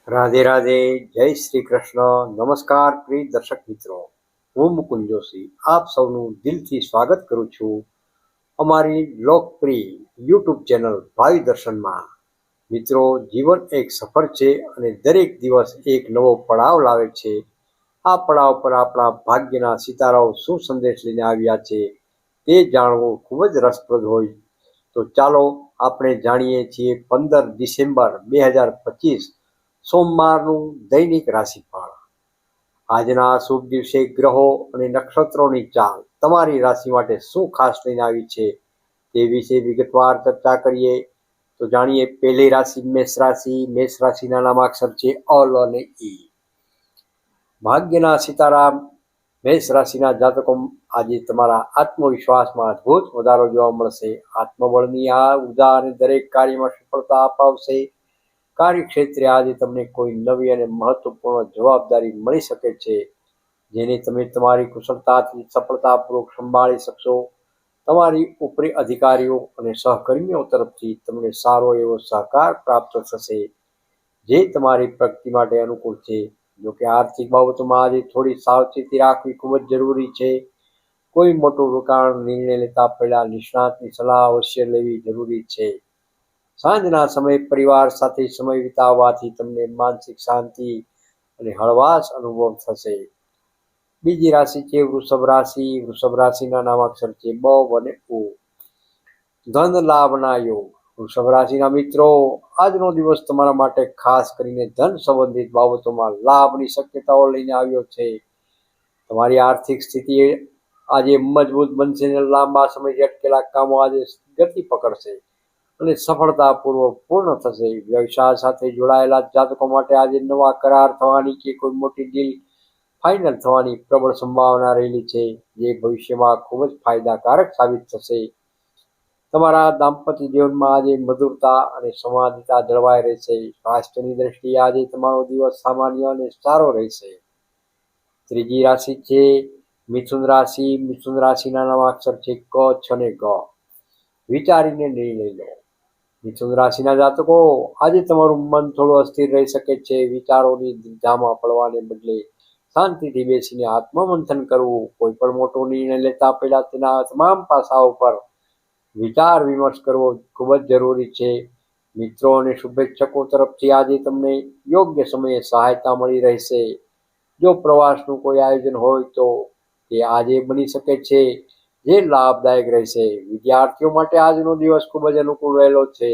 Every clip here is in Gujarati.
રાધે રાધે, જય શ્રી કૃષ્ણ. નમસ્કાર પ્રિય દર્શક મિત્રો, હું મુકુંદ જોશી આપ સૌનું દિલથી સ્વાગત કરું છું અમારી લોકપ્રિય યુટ્યુબ ચેનલ ભાવિ દર્શનમાં. મિત્રો, જીવન એક સફર છે અને દરેક દિવસ એક નવો પડાવ લાવે છે. આ પડાવ પર આપણા ભાગ્યના સિતારાઓ શું સંદેશ લઈને આવ્યા છે તે જાણવું ખૂબ જ રસપ્રદ હોય. તો ચાલો આપણે જાણીએ છીએ 15 ડિસેમ્બર 2025 સોમવારનું દૈનિક રાશિફળ. આજના શુભ દિવસે ગ્રહો અને નક્ષત્રોની ચાલ તમારી રાશિ માટે શું ખાસ લઈને આવી છે તે વિશે વિગતવાર ચર્ચા કરીએ. તો જાણીએ પહેલી રાશિ મેષ રાશિ. મેષ રાશિના નામાક્ષર છે અલ અને ઈ. ભાગ્યના સિતારા મેષ રાશિના જાતકો, આજે તમારા આત્મવિશ્વાસમાં અદ્ભુત વધારો જોવા મળશે. આત્મબળની આ ઉર્જા અને દરેક કાર્યમાં સફળતા અપાવશે. કાર્યક્ષેત્રે આજે તમને કોઈ નવી અને મહત્વપૂર્ણ જવાબદારી મળી શકે છે, જેને તમે તમારી કુશળતાથી સફળતાપૂર્વક સંભાળી શકશો. તમારી ઉપરી અધિકારીઓ અને સહકર્મીઓ તરફથી તમને સારો એવો સહકાર પ્રાપ્ત થશે, જે તમારી પ્રગતિ માટે અનુકૂળ છે. જોકે આર્થિક બાબતોમાં આજે થોડી સાવચેતી રાખવી ખૂબ જ જરૂરી છે. કોઈ મોટું રોકાણ નિર્ણય લેતા પહેલા નિષ્ણાતની સલાહ અવશ્ય લેવી જરૂરી છે. સાંજના સમયે પરિવાર સાથે સમય વિતાવવાથી તમને માનસિક શાંતિ અને હળવાશ અનુભવ થશે. બીજી રાશિ છે વૃષભ રાશિ. વૃષભ રાશિના નામાક્ષર છે બ અને ઉ. ધન લાભના યોગ. વૃષભ રાશિના મિત્રો, આજનો દિવસ તમારા માટે ખાસ કરીને ધન સંબંધિત બાબતોમાં લાભની શક્યતાઓ લઈને આવ્યો છે. તમારી આર્થિક સ્થિતિ આજે મજબૂત બનશે અને લાંબા સમયથી અટકેલા કામો આજે ગતિ પકડશે અને સફળતાપૂર્વક પૂર્ણ થશે. વ્યવસાય સાથે જોડાયેલા જાતકો માટે આજે નવા કરાર થવાની કે કોઈ મોટી ડીલ ફાઇનલ થવાની પ્રબળ સંભાવના રહેલી છે, જે ભવિષ્યમાં ખૂબ જ ફાયદાકારક સાબિત થશે. તમારા દાંપત્ય જીવનમાં આજે મધુરતા અને સંવાદિતા જળવાઈ રહેશે. સ્વાસ્થ્યની દ્રષ્ટિએ આજે તમારો દિવસ સામાન્ય અને સારો રહેશે. ત્રીજી રાશિ છે મિથુન રાશિ. મિથુન રાશિના નામાક્ષર છે ક, છ અને ગ. વિચારીને નિર્ણય લો. મિથુન રાશિના જાતકો, આજે તમારું મન થોડું અસ્થિર રહી શકે છે. વિચારોની ધામા પડવાને બદલે શાંતિથી બેસીને આત્મમંથન કરવું. કોઈ પણ મોટો નિર્ણય લેતા પહેલા તેના તમામ પાસાઓ પર વિચાર વિમર્શ કરવો ખૂબ જ જરૂરી છે. મિત્રો અને શુભેચ્છકો તરફથી આજે તમને યોગ્ય સમયે સહાયતા મળી રહેશે. જો પ્રવાસનું કોઈ આયોજન હોય તો તે આજે બની શકે છે, જે લાભદાયક રહેશે. વિદ્યાર્થીઓ માટે આજનો દિવસ ખૂબ જ અનુકૂળ રહેલો છે.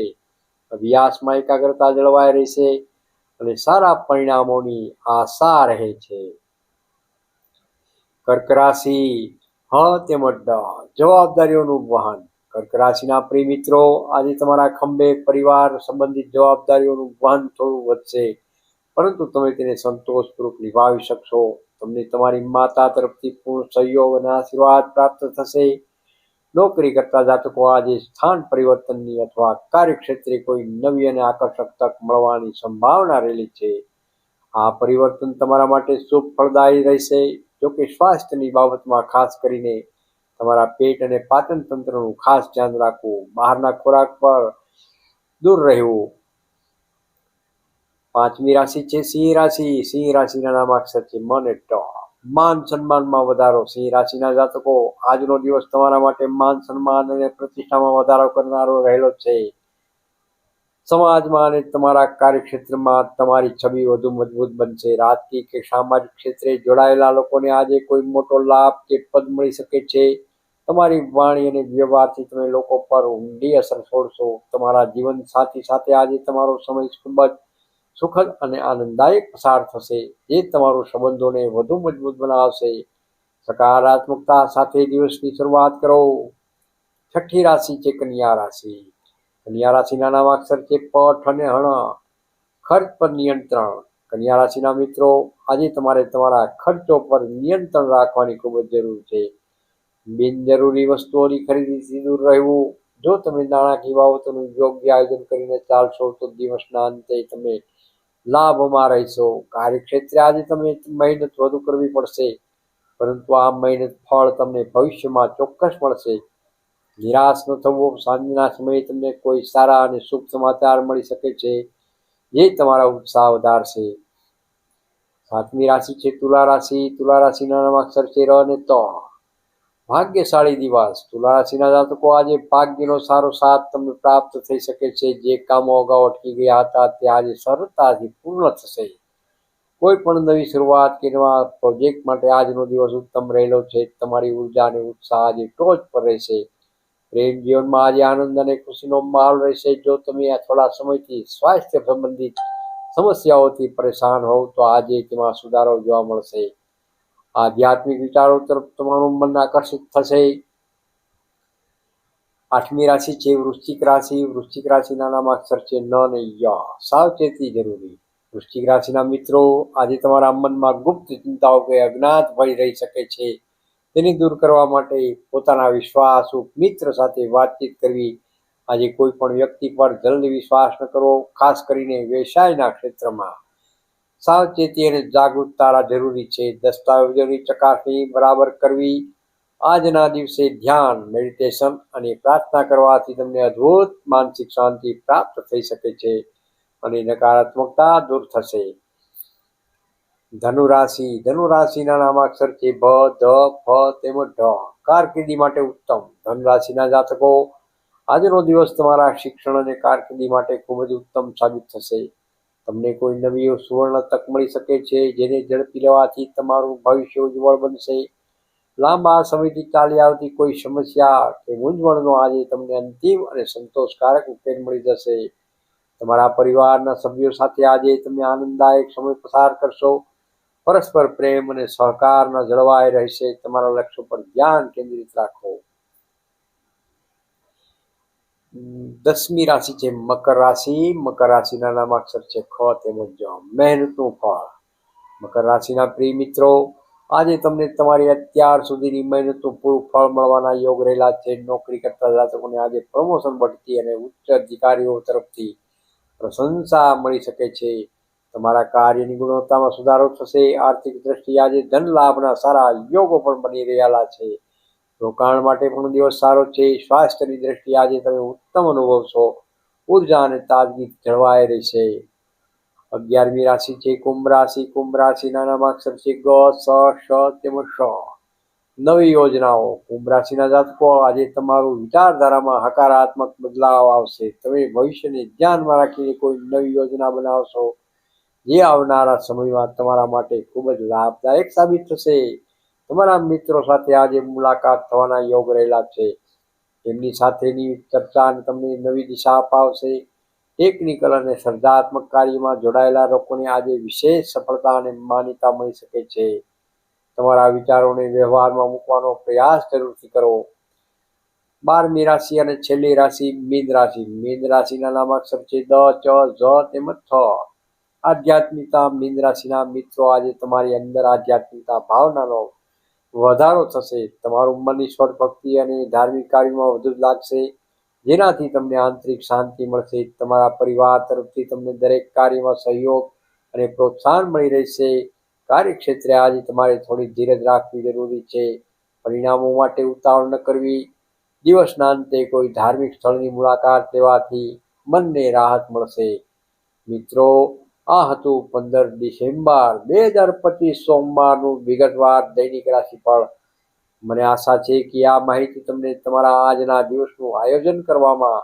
અભ્યાસમાં એકાગ્રતા જળવાઈ રહેશે અને સારા પરિણામોની આશા રહે છે. કર્ક રાશિ. હ તેમજ ડ, જવાબદારીઓનું વહન. કર્ક રાશિના પ્રિય મિત્રો, આજે તમારા ખંભે પરિવાર સંબંધિત જવાબદારીઓનું વહન થોડું વધશે, પરંતુ તમે તેને સંતોષપૂર્વક નિભાવી શકશો. તમને તમારી માતા તરફથી પૂર્ણ સહયોગ અને આશીર્વાદ પ્રાપ્ત થશે. નોકરી કરતા જાતકો આજે સ્થાન પરિવર્તનની અથવા કાર્યક્ષેત્રે કોઈ નવી અને આકર્ષક તક મળવાની સંભાવના રહેલી છે. આ પરિવર્તન તમારા માટે શુભ ફળદાયી રહેશે. જોકે સ્વાસ્થ્યની બાબતમાં ખાસ કરીને તમારા પેટ અને પાચન તંત્રનું ખાસ ધ્યાન રાખવું. બહારના ખોરાક પર દૂર રહેવું. પાંચમી રાશિ છે સિંહ રાશિ. સિંહ રાશિના નામાક્ષર છે મ અને ટ. માન સન્માનમાં વધારો. સિંહ રાશિના જાતકો, આજનો દિવસ તમારા માટે માન સન્માન અને પ્રતિષ્ઠામાં વધારો કરનારો રહેલો છે. સમાજમાં અને તમારા કાર્યક્ષેત્રમાં તમારી છબી વધુ મજબૂત બનશે. રાજકીય કે સામાજિક ક્ષેત્રે જોડાયેલા લોકોને આજે કોઈ મોટો લાભ કે પદ મળી શકે છે. તમારી વાણી અને વ્યવહારથી તમે લોકો પર ઊંડી અસર છોડશો. તમારા જીવન સાથી સાથે આજે તમારો સમય ખૂબ જ સુખદ અને આનંદદાયક પસાર થશે, જે તમારું સંબંધોને વધુ મજબૂત બનાવશે. સકારાત્મકતા સાથે દિવસની શરૂઆત કરો. છઠ્ઠી રાશિ છે કન્યા રાશિ. કન્યા રાશિના નામાક્ષર છે પઠ અને હણ. ખર્ચ પર નિયંત્રણ. કન્યા રાશિના મિત્રો, આજે તમારે તમારા ખર્ચો પર નિયંત્રણ રાખવાની ખૂબ જ જરૂર છે. બિનજરૂરી વસ્તુઓની ખરીદીથી દૂર રહેવું. જો તમે નાણાકીય બાબતોનું યોગ્ય આયોજન કરીને ચાલશો તો દિવસના અંતે તમે લાભમાં રહેશો. કાર્યક્ષેત્રે આજે તમે મહેનત વધુ કરવી પડશે, પરંતુ આ મહેનત ફળ તમને ભવિષ્યમાં ચોક્કસ મળશે. નિરાશ ન થવો. સાંજના સમયે તમને કોઈ સારા અને શુભ સમાચાર મળી શકે છે, જે તમારા ઉત્સાહ વધારશે. સાતમી રાશિ છે તુલા રાશિ. તુલા રાશિના નામાક્ષર છે ર અને ત. ભાગ્યશાળી દિવસ. તુલા રાશિના જાતકો આજે ભાગ્યનો સારો સાથ તમને પ્રાપ્ત થઈ શકે છે. જે કામો અગાઉ અટકી ગયા હતા તે આજે સરળતાથી પૂર્ણ થશે. કોઈ પણ નવી શરૂઆત કે નવા પ્રોજેક્ટ માટે આજનો દિવસ ઉત્તમ રહેલો છે. તમારી ઉર્જા અને ઉત્સાહ આજે ટોચ પર રહેશે. પ્રેમ જીવનમાં આજે આનંદ અને ખુશીનો માહોલ રહેશે. જો તમે આ થોડા સમયથી સ્વાસ્થ્ય સંબંધિત સમસ્યાઓથી પરેશાન હોવ તો આજે તેમાં સુધારો જોવા મળશે. આધ્યાત્મિક વિચારો તરફ તમારું મન આકર્ષિત થશે. આઠમી રાશિ છે વૃશ્ચિક રાશિ. વૃશ્ચિક રાશિના નામાક્ષર છે ન અને ય. સાવચેતી જરૂરી. વૃશ્ચિક રાશિના મિત્રો, આજે તમારા મનમાં ગુપ્ત ચિંતાઓ કે અજ્ઞાત ભય રહી શકે છે. તેને દૂર કરવા માટે પોતાના વિશ્વાસુ મિત્ર સાથે વાતચીત કરવી. આજે કોઈ પણ વ્યક્તિ પર જલ્દી વિશ્વાસ ન કરવો, ખાસ કરીને વ્યવસાયના ક્ષેત્રમાં. સાવચેતી અને જાગૃતતા જરૂરી છે. દસ્તાવેજોની ચકાસણી બરાબર કરવી. આજના દિવસે ધ્યાન, મેડિટેશન અને પ્રાર્થના કરવાથી તમને અદ્ભુત માનસિક શાંતિ પ્રાપ્ત થઈ શકે છે અને નકારાત્મકતા દૂર થશે. ધનુ રાશિ. ધનુ રાશિના નામાક્ષર છે ભ, ધ, ફ તેમજ ઢ. કારકિર્દી માટે ઉત્તમ. ધનુ રાશિના જાતકો, આજનો દિવસ તમારા શિક્ષણ અને કારકિર્દી માટે ખૂબ જ ઉત્તમ સાબિત થશે. તમને કોઈ નવી સુવર્ણ તક મળી શકે છે, જેને ઝડપી લેવાથી તમારું ભવિષ્ય ઉજ્જવળ બનશે. લાંબા સમયથી ચાલી આવતી કોઈ સમસ્યા કે મૂંઝવણનો આજે તમને અંતિમ અને સંતોષકારક ઉકેલ મળી જશે. તમારા પરિવારના સભ્યો સાથે આજે તમે આનંદદાયક સમય પસાર કરશો. પરસ્પર પ્રેમ અને સહકારના જળવાઈ રહેશે. તમારા લક્ષ્ય પર ધ્યાન કેન્દ્રિત રાખો. દસમી રાશિ છે મકર રાશિ. મકર રાશિના નામાક્ષર છે ખ તેમજ જ. મહેનતનું ફળ. મકર રાશિના પ્રિય મિત્રો, આજે તમને તમારી અત્યાર સુધીની મહેનતનું પૂરું ફળ મળવાના યોગ રહેલા છે. નોકરી કરતા જાતકોને આજે પ્રમોશન, બઢતી અને ઉચ્ચ અધિકારીઓ તરફથી પ્રશંસા મળી શકે છે. તમારા કાર્યની ગુણવત્તામાં સુધારો થશે. આર્થિક દ્રષ્ટિએ આજે ધન લાભના સારા યોગો પણ બની રહેલા છે. રોકાણ માટે પણ દિવસ સારો છે. સ્વાસ્થ્યની દ્રષ્ટિએ આજે તમે ઉત્તમ અનુભવશો. ઉર્જા અને તાજગી જળવાઈ રહેશે. 11મી રાશિ છે કુંભ રાશિ. કુંભ રાશિના નામાક્ષર છે ગ, સ, શ તેમજ શ. નવી યોજનાઓ. કુંભ રાશિના જાતકો, આજે તમારું વિચારધારામાં હકારાત્મક બદલાવ આવશે. તમે ભવિષ્યને ધ્યાનમાં રાખીને કોઈ નવી યોજના બનાવશો, જે આવનારા સમયમાં તમારા માટે ખૂબ જ લાભદાયક સાબિત થશે. તમારા મિત્રો સાથે આજે મુલાકાત થવાના યોગ રહેલા છે. તેમની સાથેની ચર્ચા તમને નવી દિશા અપાવશે. ટેકનિકલ અને સર્જનાત્મક કાર્યમાં જોડાયેલા લોકોને આજે વિશેષ સફળતા અને માન્યતા મળી શકે છે. તમારા વિચારોને વ્યવહારમાં મૂકવાનો પ્રયાસ જરૂરથી કરો. 12મી રાશિ અને છેલ્લી રાશિ મીન રાશિ. મીન રાશિના નામાક્ષર છે દ, ચ, ઝ તેમજ થ. આધ્યાત્મિકતા. મીન રાશિના મિત્રો, આજે તમારી અંદર આધ્યાત્મિકતા ભાવનાનો વધારો થશે. તમારું મન ઈશ્વર ભક્તિ અને ધાર્મિક કાર્યમાં વધુ લાગશે, જેનાથી તમને આંતરિક શાંતિ મળશે. તમારા પરિવાર તરફથી તમને દરેક કાર્યમાં સહયોગ અને પ્રોત્સાહન મળી રહેશે. કાર્યક્ષેત્રે આજે તમારે થોડી ધીરજ રાખવી જરૂરી છે. પરિણામો માટે ઉતાવળ ન કરવી. દિવસના અંતે કોઈ ધાર્મિક સ્થળની મુલાકાત લેવાથી મનને રાહત મળશે. મિત્રો, આ હતું 15 ડિસેમ્બર 2025 સોમવારનું વિગતવાર દૈનિક રાશિફળ. મને આશા છે કે આ માહિતી તમને તમારા આજના દિવસનું આયોજન કરવામાં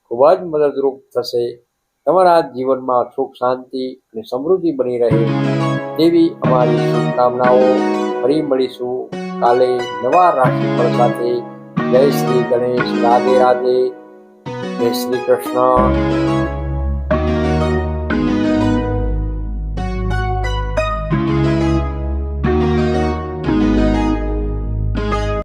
ખૂબ જ મદદરૂપ થશે. તમારા જીવનમાં સુખ, શાંતિ અને સમૃદ્ધિ બની રહે તેવી અમારી શુભકામનાઓ. ફરી મળીશું કાલે નવા રાશિફળ સાથે. જય શ્રી ગણેશ. રાધે રાધે. જય શ્રી કૃષ્ણ.